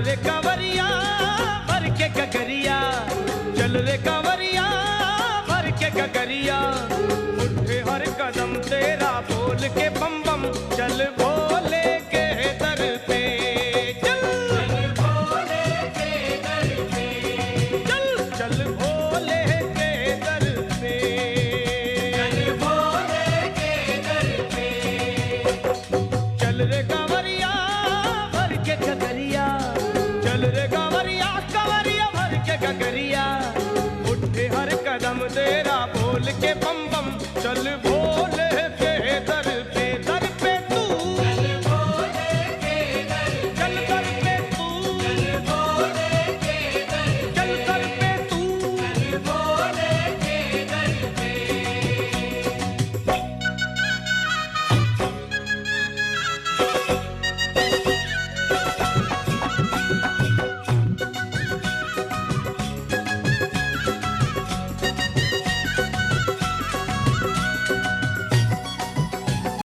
रे कांवरिया भर के गगरिया, चल रे कांवरिया भर के गगरिया, उठे हर कदम तेरा बोल के बम बम, चल भोले के दर पे चल, चल भोले के दर पे चल, चल भोले के दर पे, चल भोले के दर पे, चल रे